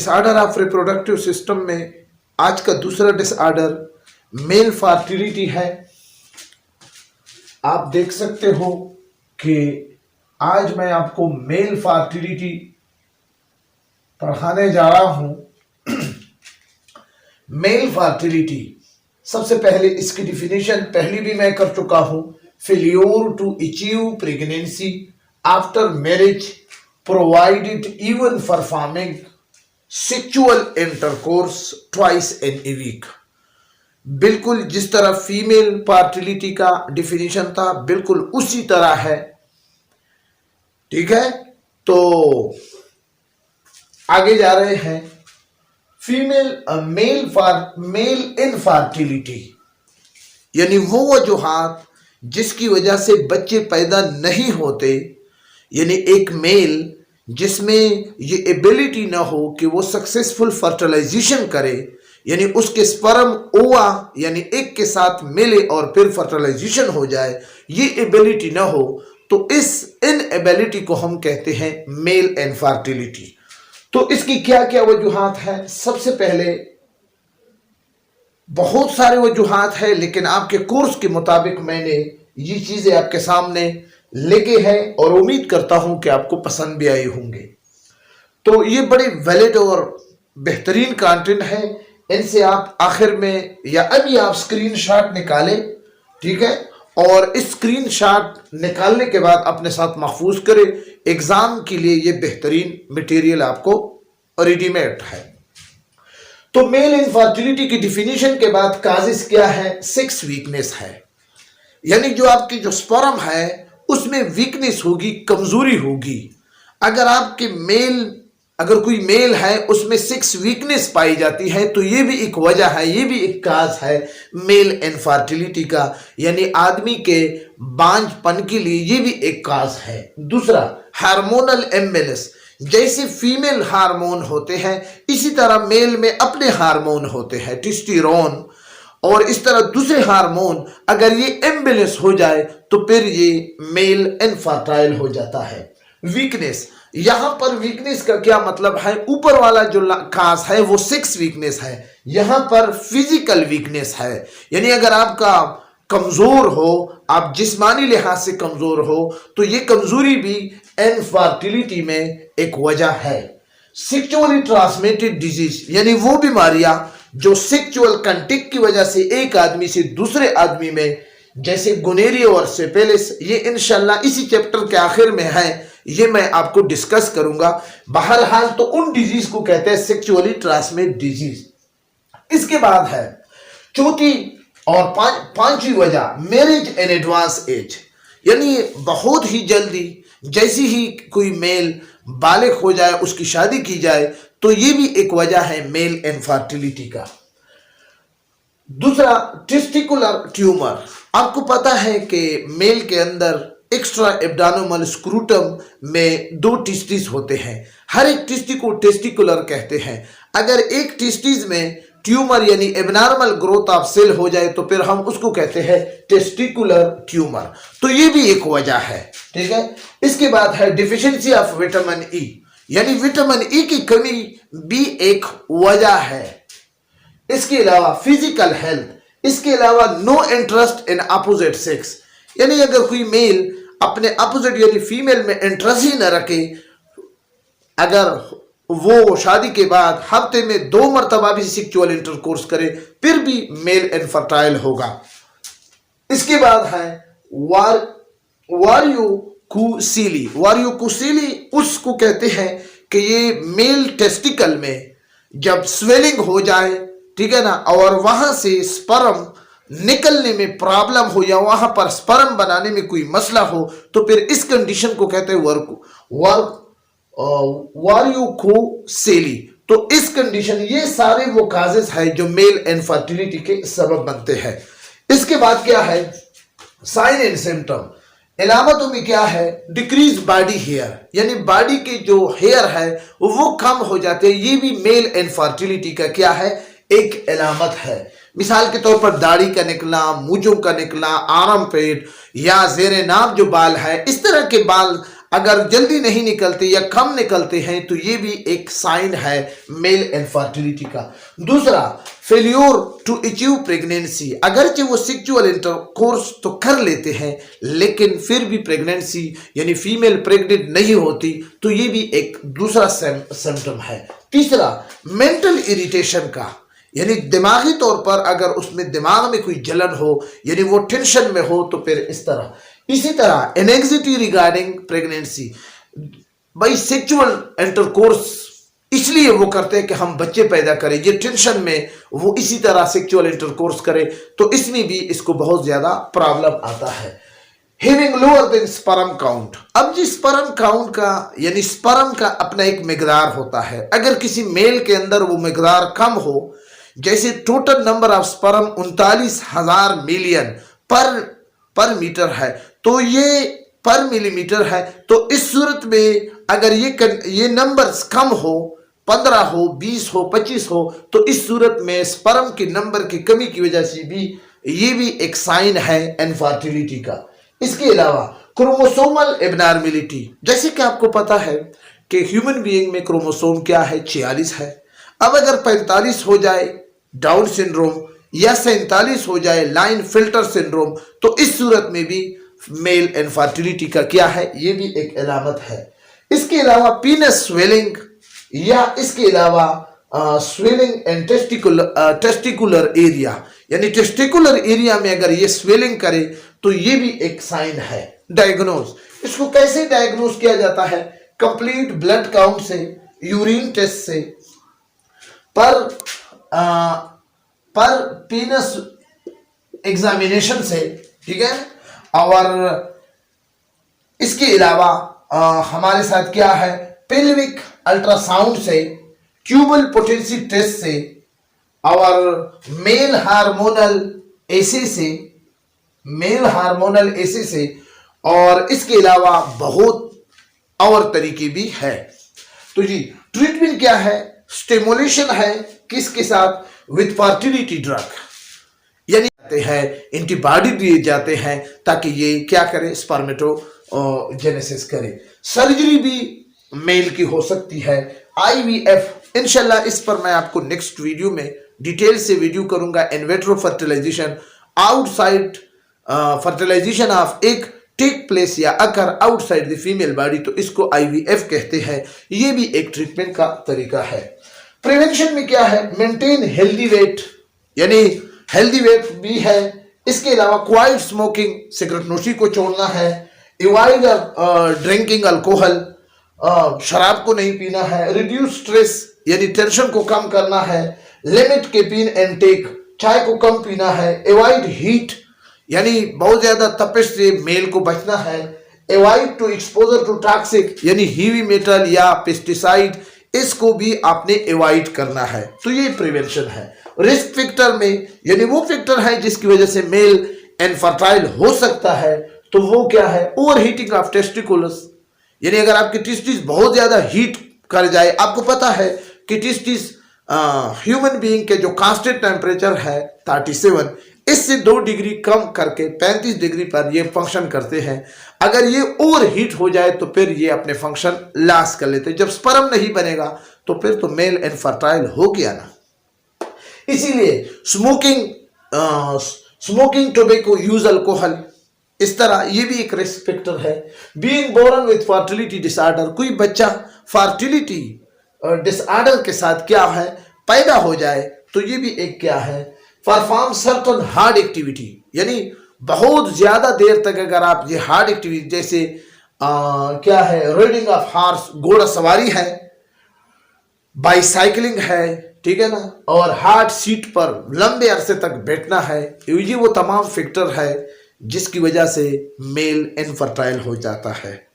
Disorder of reproductive system में आज का दूसरा डिसऑर्डर मेल फर्टिलिटी है। आप देख सकते हो कि आज मैं आपको मेल फर्टिलिटी पढ़ाने जा रहा हूं। मेल फर्टिलिटी, सबसे पहले इसकी डिफिनेशन पहली भी मैं कर चुका हूं। Failure to achieve pregnancy after marriage provided even performing sexual intercourse twice in a week. बिल्कुल जिस तरह फीमेल फर्टिलिटी का डिफिनेशन था बिल्कुल उसी तरह है। ठीक है, तो आगे जा रहे हैं। मेल इनफर्टिलिटी यानी वो वजूहात जिसकी वजह से बच्चे पैदा नहीं होते, यानी एक मेल जिसमें ये एबिलिटी ना हो कि वो सक्सेसफुल फर्टिलाइजेशन करे, यानी उसके स्पर्म ओवा यानी एक के साथ मिले और फिर फर्टिलाइजेशन हो जाए, ये एबिलिटी ना हो, तो इस इनएबिलिटी को हम कहते हैं मेल इनफर्टिलिटी। तो इसकी क्या क्या वजूहात है? सबसे पहले बहुत सारे वजूहात है, लेकिन आपके कोर्स के मुताबिक मैंने ये चीजें आपके सामने लेके हैं और उम्मीद करता हूं कि आपको पसंद भी आई होंगे। तो ये बड़े वैलिड और बेहतरीन कंटेंट है। इनसे आप आखिर में या अभी आप स्क्रीनशॉट निकालें, ठीक है, और इस स्क्रीनशॉट निकालने के बाद अपने साथ महफूज करें। एग्जाम के लिए ये बेहतरीन मटेरियल आपको रेडीमेड है। तो मेल इनफर्टिलिटी की डिफिनीशन के बाद काजिस क्या है? सेक्स वीकनेस है, यानी जो आपकी जो स्पर्म है उसमें वीकनेस होगी, कमजोरी होगी। अगर कोई मेल है उसमें सेक्स वीकनेस पाई जाती है, तो ये भी एक वजह है, ये भी एक काज है मेल इनफर्टिलिटी का, यानी आदमी के बांझपन के लिए ये भी एक काज है। दूसरा, हार्मोनल इम्बैलेंस, जैसे फीमेल हार्मोन होते हैं इसी तरह मेल में अपने हार्मोन होते हैं, टेस्टोस्टेरोन और इस तरह दूसरे हार्मोन, अगर ये इम्बैलेंस हो जाए तो फिर ये मेल इनफर्टाइल हो जाता है। वीकनेस, यहां पर वीकनेस का क्या मतलब है? ऊपर वाला जो काज है वो सेक्स वीकनेस है, यहां पर फिजिकल वीकनेस है, यानी अगर आपका कमजोर हो, आप जिस्मानी लिहाज से कमजोर हो, तो ये कमजोरी भी इनफर्टिलिटी में एक वजह है। सेक्सुअली ट्रांसमिटेड डिजीज, यानी वो बीमारियां जो सेक्सुअल कांटेक्ट की वजह से एक आदमी से दूसरे आदमी में, जैसे गोनेरिया और सिफिलिस, ये इंशाल्लाह इसी चैप्टर के आखिर में है, ये मैं आपको डिस्कस करूंगा। बहरहाल तो उन डिजीज को कहते हैं सेक्सुअली ट्रांसमिटेड डिजीज। इसके बाद है चौथी और पांचवी वजह, मैरिज इन एडवांस एज, यानी बहुत ही जल्दी जैसी ही कोई मेल बालिग हो जाए उसकी शादी की जाए, तो ये भी एक वजह है मेल इनफर्टिलिटी का। दूसरा, टेस्टिकुलर ट्यूमर। आपको पता है कि मेल के अंदर एक्स्ट्रा एब्डोमिनल स्क्रूटम में 2 टेस्टिस होते हैं, हर एक टेस्टिस को टेस्टिकुलर कहते हैं। अगर एक टेस्टिस में ट्यूमर यानी एबनॉर्मल ग्रोथ ऑफ सेल हो जाए तो फिर हम उसको कहते हैं टेस्टिकुलर ट्यूमर, तो ये भी एक वजह है। ठीक है, इसके बाद है डिफिशिएंसी ऑफ विटामिन ई, यानी विटामिन ई की कमी भी एक वजह है। इसके अलावा फिजिकल हेल्थ, इसके अलावा no interest in opposite sex, यानी अगर कोई मेल अपने अपोजिट यानी फीमेल में इंटरेस्ट ही न रखे, अगर वो शादी के बाद हफ्ते में 2 मरतबा भी सेक्सुअल इंटरकोर्स करे फिर भी मेल इनफर्टाइल होगा। इसके बाद है वारियोकुसीली। वारियोकुसीली उसको कहते हैं कि ये मेल टेस्टिकल में जब स्वेलिंग हो जाए, ठीक है ना, और वहां से स्पर्म निकलने में प्रॉब्लम हो या वहां पर स्पर्म बनाने में कोई मसला हो, तो फिर इस कंडीशन को कहते हैं वारियोकुसीली। तो इस कंडीशन, ये सारे वो काजेस है जो मेल इनफर्टिलिटी के सबब बनते हैं। इसके बाद क्या है? साइन एंड सिम्टम, अलामतों में क्या है? डिक्रीज बॉडी हेयर, यानी बॉडी के जो हेयर है वो कम हो जाते हैं, ये भी मेल इनफर्टिलिटी का क्या है? एक अलामत है। मिसाल के तौर पर दाढ़ी का निकलना, मूंछों का निकलना, आर्म पेट या जेरे नाब जो बाल है, इस तरह के बाल अगर जल्दी नहीं निकलते या कम निकलते हैं तो ये भी एक साइन है मेल इनफर्टिलिटी का। दूसरा, फेल्योर टू अचीव प्रेगनेंसी, अगरचे वो सेक्सुअल इंटरकोर्स तो कर लेते हैं लेकिन फिर भी प्रेगनेंसी यानी फीमेल प्रेग्नेंट नहीं होती, तो ये भी एक दूसरा सिम्टम है। तीसरा, मेंटल इरिटेशन का, यानी दिमागी तौर पर अगर उसमें दिमाग में कोई जलन हो यानी वो टेंशन में हो तो फिर इस तरह। इसी तरह एंग्जाइटी रिगार्डिंग प्रेगनेंसी, भाई सेक्सुअल इंटरकोर्स इसलिए वो करते हैं कि हम बच्चे पैदा करें, ये टेंशन में वो इसी तरह सेक्सुअल इंटरकोर्स करे तो इसमें भी इसको बहुत ज्यादा प्रॉब्लम आता है। Having lower than sperm count, अब जिस स्पर्म काउंट का यानी स्पर्म का अपना एक मिकदार होता है, अगर किसी मेल के अंदर वो मिकदार कम हो, जैसे total number of sperm 39,000 million पर मीटर है तो ये पर मिलीमीटर है, तो इस सूरत में अगर ये नंबर्स कम हो, 15 हो, 20 हो, 25 हो, तो इस सूरत में स्पर्म के नंबर की कमी की वजह से भी ये भी एक साइन है इनफर्टिलिटी का। इसके अलावा क्रोमोसोमल एबनॉर्मेलिटी, जैसे कि आपको पता है कि ह्यूमन बीइंग में क्रोमोसोम क्या है, 46 है। अब अगर 45 हो जाए डाउन सिंड्रोम या 47 हो जाए लाइन फिल्टर सिंड्रोम, तो इस सूरत में भी मेल इनफर्टिलिटी का क्या है, ये भी एक अलामत है। इसके अलावा पीनस स्वेलिंग या इसके अलावा स्वेलिंग एंड टेस्टिकुलर एरिया, यानी टेस्टिकुलर एरिया में अगर ये स्वेलिंग करे तो ये भी एक साइन है। डायग्नोज, इसको कैसे डायग्नोज किया जाता है, कंप्लीट ब्लड काउंट से, यूरिन टेस्ट से, पर पीनस एग्जामिनेशन से, ठीक है। और इसके अलावा हमारे साथ क्या है, पेल्विक अल्ट्रासाउंड से, ट्यूबल पोटेंसी टेस्ट से, और मेल हार्मोनल एसे से, और इसके अलावा बहुत और तरीके भी है। तो जी ट्रीटमेंट क्या है, स्टिमुलेशन है, किसके साथ, विद फर्टिलिटी ड्रग, यानी है एंटीबॉडी दिए जाते हैं ताकि ये क्या करे, स्पर्मेटोजेनेसिस करे। सर्जरी भी मेल की हो सकती है, IVF, इंशाल्लाह इस पर मैं आपको नेक्स्ट वीडियो में डिटेल से वीडियो करूंगा। In vitro fertilization, outside fertilization of egg take place या occur outside the female body, तो इसको IVF कहते हैं। ये भी एक ट्रीटमेंट का तरीका है। प्रिवेंशन में क्या है, मेंटेन हेल्दी वेट, यानी हेल्दी वेट भी है। इसके अलावा क्वाइट स्मोकिंग, सिगरेट नोशी को छोड़ना है। अवॉइड ड्रिंकिंग अल्कोहल, शराब को नहीं पीना है। रिड्यूस स्ट्रेस, यानी टेंशन को कम करना है। लिमिट कैफीन इनटेक, चाय को कम पीना है। अवॉइड हीट, यानी बहुत ज्यादा तपिश से मेल को बचना है। Avoid to exposure to toxic, यानी हीवी मेटल या पेस्टिसाइड, इसको भी आपने अवॉइड करना है। तो ये प्रिवेंशन है। रिस्क फैक्टर में, यानी वो फैक्टर है जिसकी वजह से मेल इनफर्टाइल हो सकता है, तो वो क्या है, ओवर हीटिंग ऑफ टेस्टिकुलस, यानी अगर आपकी टेस्टिस बहुत ज्यादा हीट कर जाए। आपको पता है कि टेस्टिस ह्यूमन बीइंग के जो कांस्टेंट टेम्परेचर है 37, इससे 2 डिग्री कम करके 35 डिग्री पर ये फंक्शन करते हैं। अगर ये ओवर हीट हो जाए तो फिर ये अपने फंक्शन लॉस कर लेते हैं। जब स्पर्म नहीं बनेगा तो फिर तो मेल इनफर्टाइल हो गया ना। इसीलिए स्मोकिंग टोबैको यूज अल्कोहल, इस तरह ये भी एक रिस्क फैक्टर है। Being born with fertility disorder, कोई बच्चा फर्टिलिटी डिसऑर्डर के साथ क्या है पैदा हो जाए तो ये भी एक क्या है, परफॉर्म सर्टन हार्ड एक्टिविटी, यानी बहुत ज्यादा देर तक अगर आप ये हार्ड एक्टिविटी जैसे क्या है, राइडिंग ऑफ हॉर्स, घोड़ा सवारी है, बाईसाइकिलिंग है, ठीक है ना, और हार्ड सीट पर लंबे अरसे तक बैठना है, ये वो तमाम फैक्टर है जिसकी वजह से मेल इनफर्टाइल हो जाता है।